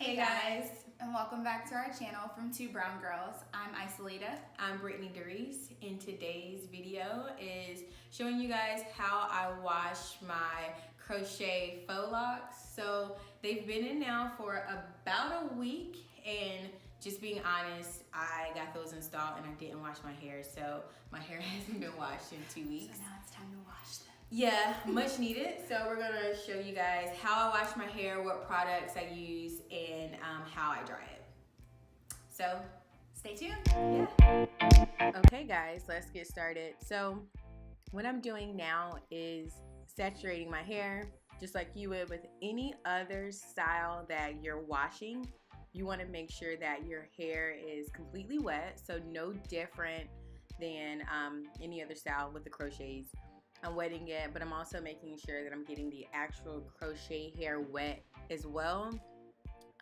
Hey guys, and welcome back to our channel from Two Brown Girls. I'm Isolita. I'm Brittany, and today's video is showing you guys how I wash my Crochet Faux Locs. So they've been in now for about a week, and just being honest, I got those installed and I didn't wash my hair, so my hair hasn't been washed in 2 weeks. So now it's time to wash them. Yeah, much needed. So we're gonna show you guys how I wash my hair, what products I use, and how I dry it. So stay tuned. Yeah. Okay guys, let's get started. So what I'm doing now is saturating my hair just like you would with any other style that you're washing. You want to make sure that your hair is completely wet, so no different than any other style with the crochets. I'm wetting it, but I'm also making sure that I'm getting the actual crochet hair wet as well.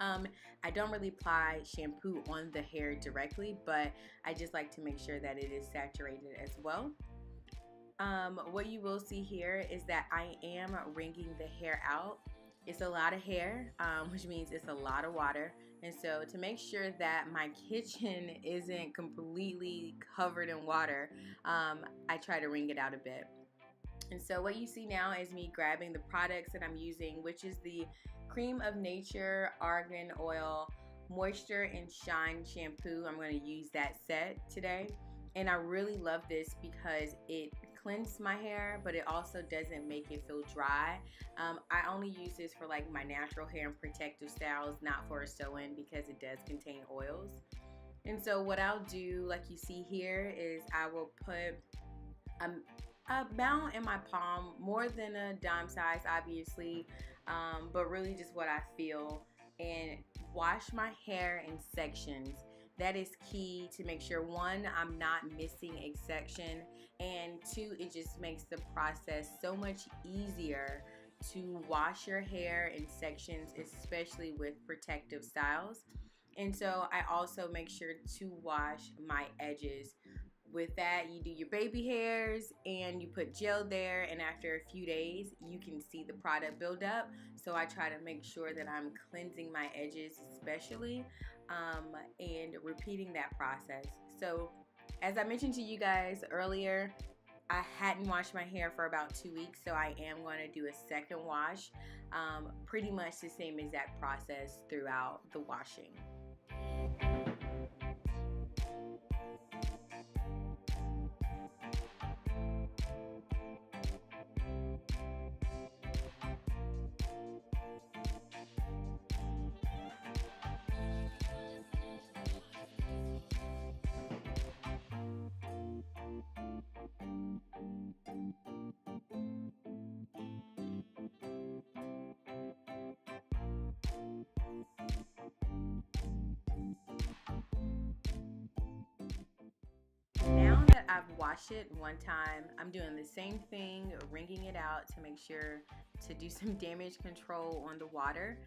I don't really apply shampoo on the hair directly, but I just like to make sure that it is saturated as well. What you will see here is that I am wringing the hair out. It's a lot of hair, which means it's a lot of water. And so to make sure that my kitchen isn't completely covered in water, I try to wring it out a bit. And so what you see now is me grabbing the products that I'm using, which is the Creme of Nature Argan Oil Moisture and Shine Shampoo. I'm going to use that set today. And I really love this because it cleanses my hair, but it also doesn't make it feel dry. I only use this for like my natural hair and protective styles, not for a sew-in, because it does contain oils. And so what I'll do, like you see here, is I will put about in my palm, more than a dime size obviously, but really just what I feel, and wash my hair in sections. That is key to make sure, one, I'm not missing a section, and two, it just makes the process so much easier to wash your hair in sections, especially with protective styles. And so I also make sure to wash my edges. With that, you do your baby hairs and you put gel there, and after a few days you can see the product build up. So I try to make sure that I'm cleansing my edges especially, and repeating that process. So as I mentioned to you guys earlier, I hadn't washed my hair for about 2 weeks, so I am going to do a second wash, pretty much the same exact process throughout the washing. Now that I've washed it one time, I'm doing the same thing, wringing it out to make sure to do some damage control on the water.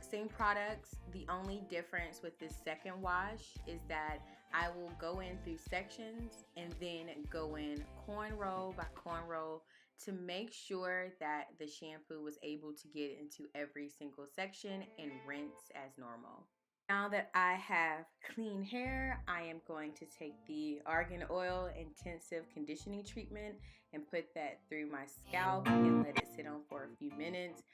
Same products. The only difference with this second wash is that I will go in through sections and then go in cornrow by cornrow to make sure that the shampoo was able to get into every single section and rinse as normal. Now that I have clean hair, I am going to take the Argan Oil Intensive Conditioning Treatment and put that through my scalp and let it sit on for a few minutes.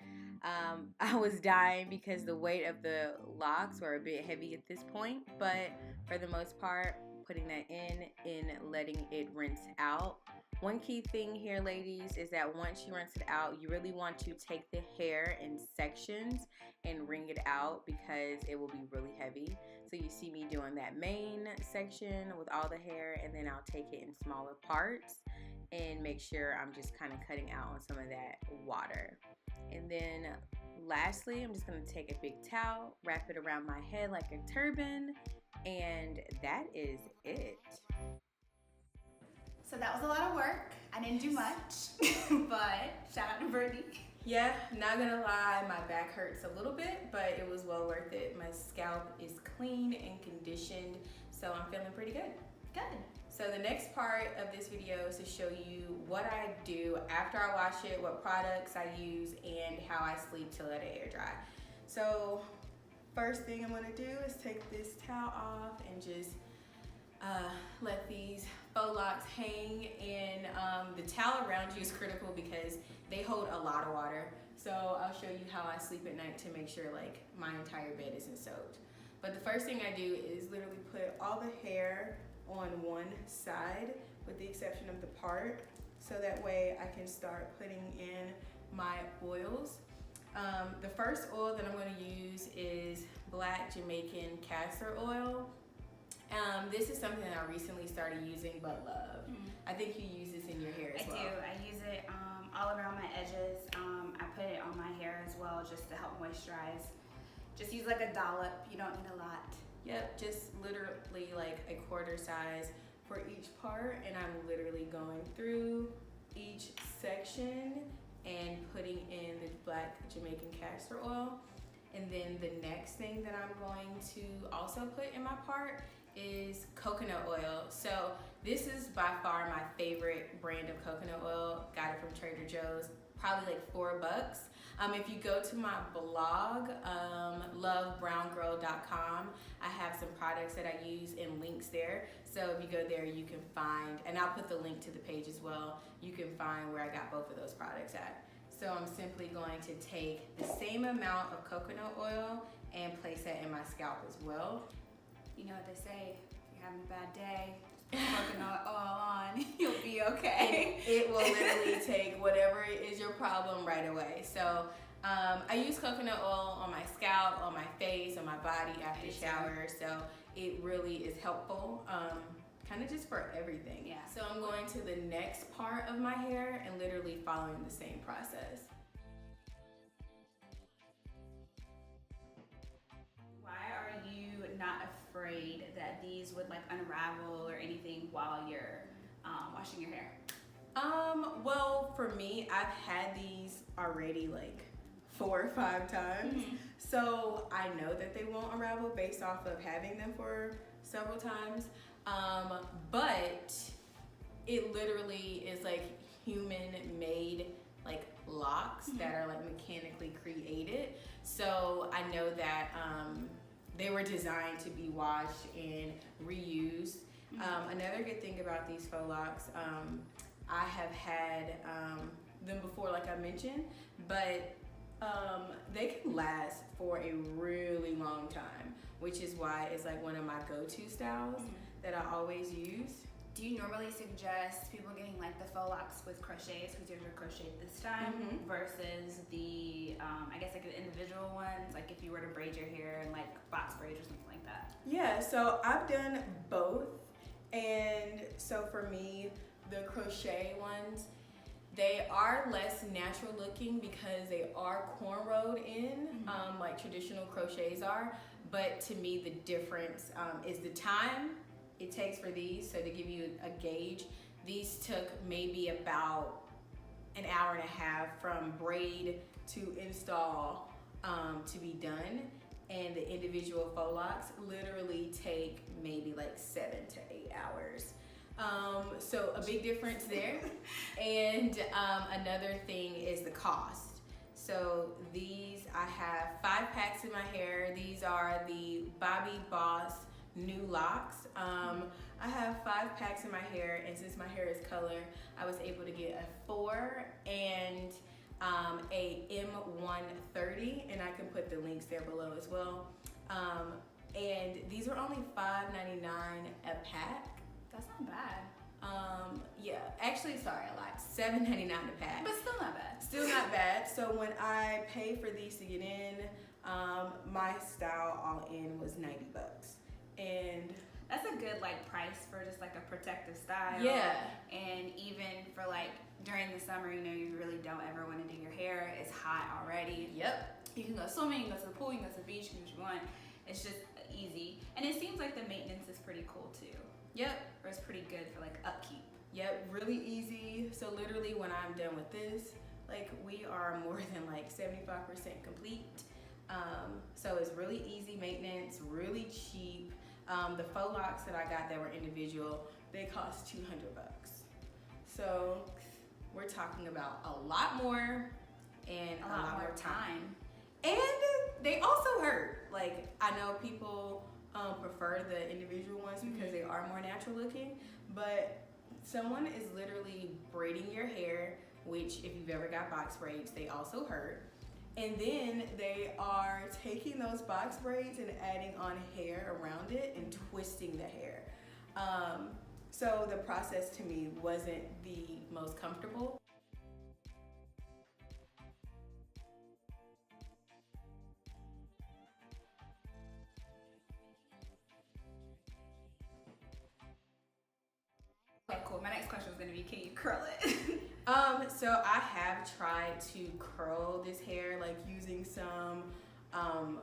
I was dying because the weight of the locks were a bit heavy at this point, but for the most part, putting that in and letting it rinse out. One key thing here, ladies, is that once you rinse it out, you really want to take the hair in sections and wring it out because it will be really heavy. So you see me doing that main section with all the hair, and then I'll take it in smaller parts and make sure I'm just kind of cutting out on some of that water. And then lastly, I'm just going to take a big towel, wrap it around my head like a turban, and that is it. So that was a lot of work. I didn't do much, but shout out to Brittany. Yeah, not gonna lie, my back hurts a little bit, but it was well worth it. My scalp is clean and conditioned, so I'm feeling pretty good. Good. So the next part of this video is to show you what I do after I wash it, what products I use, and how I sleep to let it air dry. So first thing I'm gonna do is take this towel off and just let these faux locks hang. And the towel around you is critical because they hold a lot of water. So I'll show you how I sleep at night to make sure like my entire bed isn't soaked. But the first thing I do is literally put all the hair on one side with the exception of the part, so that way I can start putting in my oils. The first oil that I'm going to use is black Jamaican castor oil. This is something that I recently started using but love. I think you use this in your hair as well. I do. I use it all around my edges. I put it on my hair as well just to help moisturize. Just use like a dollop. You don't need a lot. Yep, just literally like a quarter size for each part, and I'm literally going through each section and putting in the black Jamaican castor oil. And then the next thing that I'm going to also put in my part is coconut oil. So this is by far my favorite brand of coconut oil. Got it from Trader Joe's, probably like $4. If you go to my blog, lovebrownGirl.com, I have some products that I use and links there. So if you go there, you can find, and I'll put the link to the page as well, you can find where I got both of those products at. So I'm simply going to take the same amount of coconut oil and place that in my scalp as well. You know what they say, if you're having a bad day, just put coconut oil on, you'll be okay. It will literally take whatever is your problem right away. So I use coconut oil on my scalp, on my face, on my body after shower. So it really is helpful, kind of just for everything. Yeah. So I'm going to the next part of my hair and literally following the same process. Why are you not afraid that these would like unravel or anything while you're washing your hair? Well, for me, I've had these already like 4 or 5 times. So I know that they won't unravel based off of having them for several times. But it literally is like human made like locks that are like mechanically created. So I know that they were designed to be washed and reused. Another good thing about these faux locks, I have had them before, like I mentioned, but they can last for a really long time, which is why it's like one of my go-to styles that I always use. Do you normally suggest people getting like the faux locks with crochets, because yours are crocheted this time, versus the, I guess like the individual ones, like if you were to braid your hair in like box braids or something like that? Yeah, so I've done both. And so for me, the crochet ones, they are less natural looking because they are cornrowed in, like traditional crochets are. But to me, the difference is the time it takes for these. So to give you a gauge, these took maybe about an hour and a half from braid to install to be done. And the individual faux locks literally take maybe like 7 to 8 hours. So a big difference there. And another thing is the cost. So these, I have 5 packs in my hair. These are the Bobi Boss Nu Locs. I have 5 packs in my hair, and since my hair is color, I was able to get a 4 and a M130, and I can put the links there below as well. And these are only $5.99 a pack. That's not bad. Yeah, actually, sorry, I lied. $7.99 a pack. But still not bad. Still not bad. So when I paid for these to get in, my style all in was $90. And that's a good like price for just like a protective style. Yeah. And even for like during the summer, you know, you really don't ever want to do your hair. It's hot already. Yep. You can go swimming, you can go to the pool, you can go to the beach, you can do what you want. It's just easy. And it seems like the maintenance is pretty cool too. Yep. Or it's pretty good for like upkeep. Yep, really easy. So literally when I'm done with this, like we are more than like 75% complete. So it's really easy maintenance, really cheap. The faux locks that I got that were individual, they cost $200. So we're talking about a lot more and a lot more time. And they also hurt. Like, I know people prefer the individual ones because they are more natural looking, but someone is literally braiding your hair, which if you've ever got box braids, they also hurt. And then they are taking those box braids and adding on hair around it and twisting the hair. So the process to me wasn't the most comfortable. Okay, cool. My next question was gonna be, can you curl it? So I have tried to curl this hair, like using some some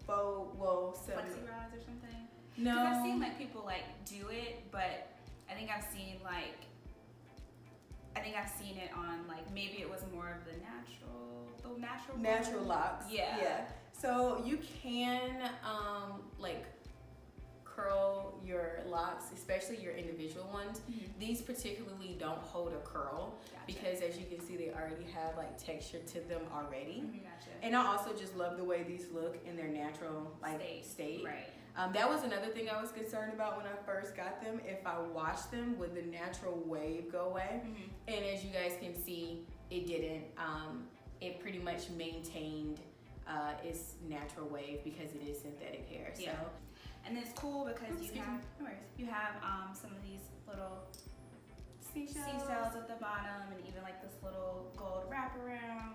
Flexi rods or something? No. 'Cause I've seen like people like do it, but I think I've seen it on like, maybe it was more of the natural locks. Yeah. So you can like curl your locks, especially your individual ones. These particularly don't hold a curl because, as you can see, they already have like texture to them already. And I also just love the way these look in their natural like state. Right. That was another thing I was concerned about when I first got them. If I washed them, would the natural wave go away? And as you guys can see, it didn't. It pretty much maintained its natural wave because it is synthetic hair. So. And it's cool because you have some of these little seashells at the bottom, and even like this little gold wraparound.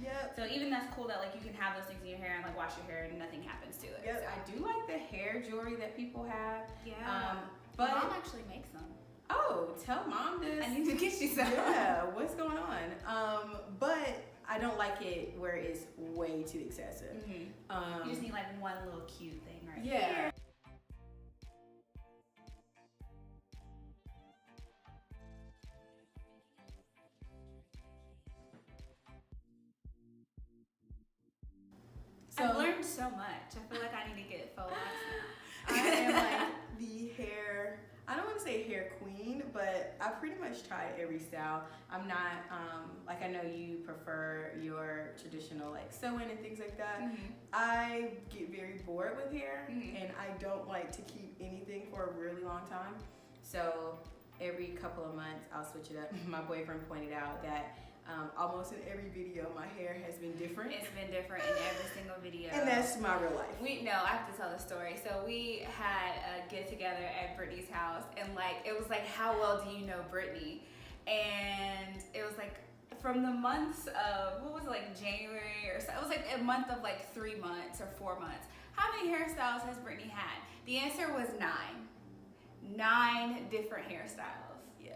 Yep. So even that's cool that like you can have those things in your hair and like wash your hair and nothing happens to it. Yep. So. I do like the hair jewelry that people have. Yeah. But Mom actually makes them. Oh, tell Mom this. I need to get you some. Yeah. What's going on? But I don't like it where it's way too excessive. You just need like one little cute thing right here. Here. I've learned so much. I feel like I need to get faux locs now. I am like the hair, I don't want to say hair queen, but I pretty much tried every style. I'm not, like I know you prefer your traditional like sew-in and things like that. I get very bored with hair and I don't like to keep anything for a really long time. So every couple of months I'll switch it up. My boyfriend pointed out that almost in every video my hair has been different. It's been different in every single video. And that's my real life. I have to tell the story. So we had a get together at Brittany's house, and like it was like, how well do you know Brittany? And it was like from the months of, what was it, like January or so, it was like a month of like 3 months or 4 months. How many hairstyles has Brittany had? The answer was 9. 9 different hairstyles. Yeah.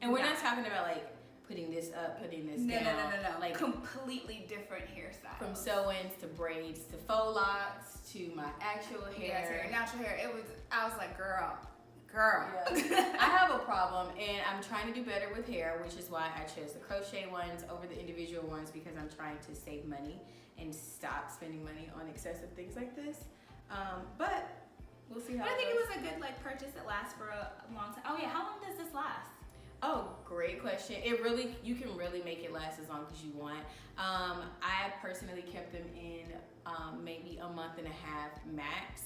And we're not talking about like putting this up, putting this down. No. Like completely different hairstyles. From sew-ins to braids to faux locks to my actual hair. Your natural hair. I was like, girl. Yeah. I have a problem, and I'm trying to do better with hair, which is why I chose the crochet ones over the individual ones, because I'm trying to save money and stop spending money on excessive things like this. But we'll see how. But I think it was a good like purchase that lasts for a long time. Oh yeah, how long does this last? Oh, great question. You can really make it last as long as you want. I personally kept them in maybe a month and a half max,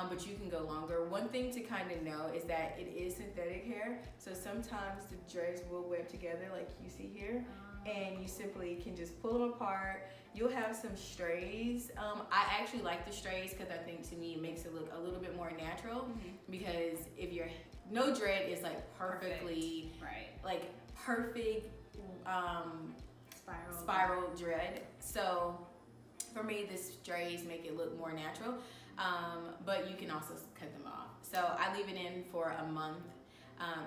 but you can go longer. One thing to kind of know is that it is synthetic hair, so sometimes the dreads will web together like you see here, and you simply can just pull them apart. You'll have some strays. I actually like the strays because I think to me it makes it look a little bit more natural, because if you're no dread is like perfectly like perfect spiral dread. So for me, the strays make it look more natural, but you can also cut them off. So I leave it in for a month,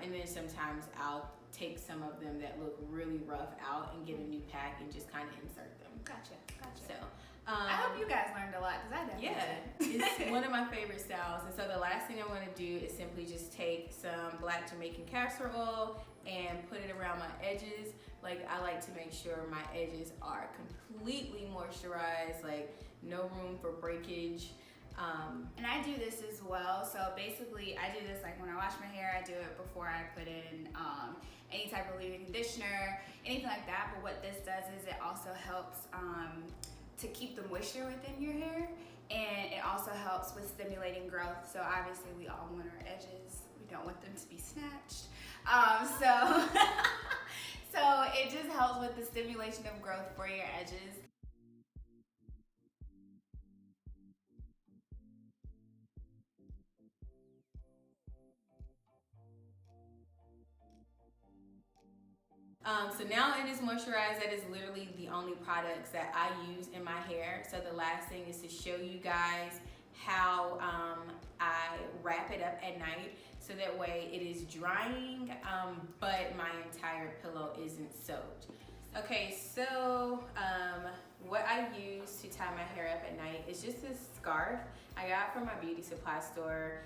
and then sometimes I'll take some of them that look really rough out and get a new pack and just kind of insert them. Gotcha. So I hope you guys learned a lot, because I definitely did. It's one of my favorite styles. And so the last thing I'm going to do is simply just take some black Jamaican castor oil and put it around my edges. Like, I like to make sure my edges are completely moisturized, like no room for breakage. And I do this as well. So basically I do this like when I wash my hair, I do it before I put in any type of leave-in conditioner, anything like that. But what this does is it also helps to keep the moisture within your hair, and it also helps with stimulating growth. So obviously we all want our edges. We don't want them to be snatched. So it just helps with the stimulation of growth for your edges. So now it is moisturized. That is literally the only products that I use in my hair. So the last thing is to show you guys how I wrap it up at night, so that way it is drying, but my entire pillow isn't soaked. Okay, so what I use to tie my hair up at night is just this scarf I got from my beauty supply store.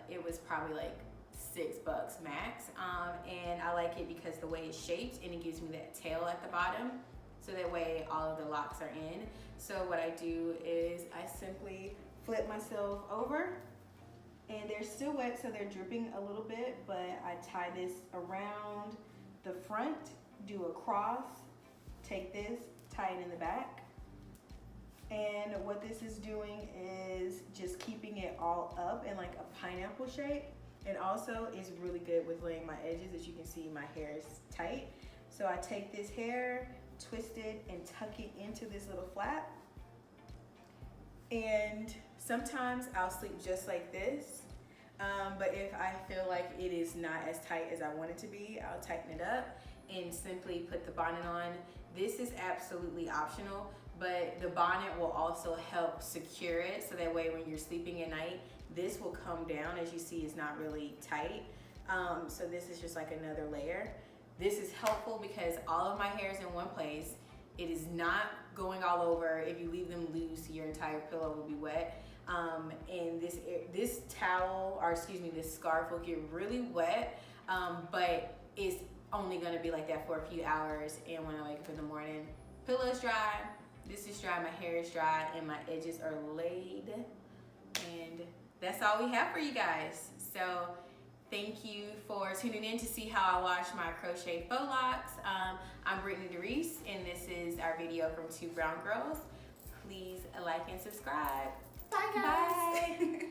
It was probably like $6 max, and I like it because the way it's shaped, and it gives me that tail at the bottom, so that way all of the locks are in. So what I do is I simply flip myself over, and they're still wet, so they're dripping a little bit, but I tie this around the front, do a cross, take this, tie it in the back. And what this is doing is just keeping it all up in like a pineapple shape. And also is really good with laying my edges. As you can see, my hair is tight. So I take this hair, twist it, and tuck it into this little flap. And sometimes I'll sleep just like this. But if I feel like it is not as tight as I want it to be, I'll tighten it up and simply put the bonnet on. This is absolutely optional, but the bonnet will also help secure it, so that way when you're sleeping at night, this will come down. As you see, it's not really tight. So this is just like another layer. This is helpful because all of my hair is in one place. It is not going all over. If you leave them loose, your entire pillow will be wet. And this towel, or excuse me, this scarf will get really wet, but it's only gonna be like that for a few hours. And when I wake up in the morning, pillow is dry, this is dry, my hair is dry, and my edges are laid. And that's all we have for you guys. So thank you for tuning in to see how I wash my Crochet Faux Locs. I'm Brittany, and this is our video from TwoBrownGirls. Please like and subscribe. Bye guys. Bye.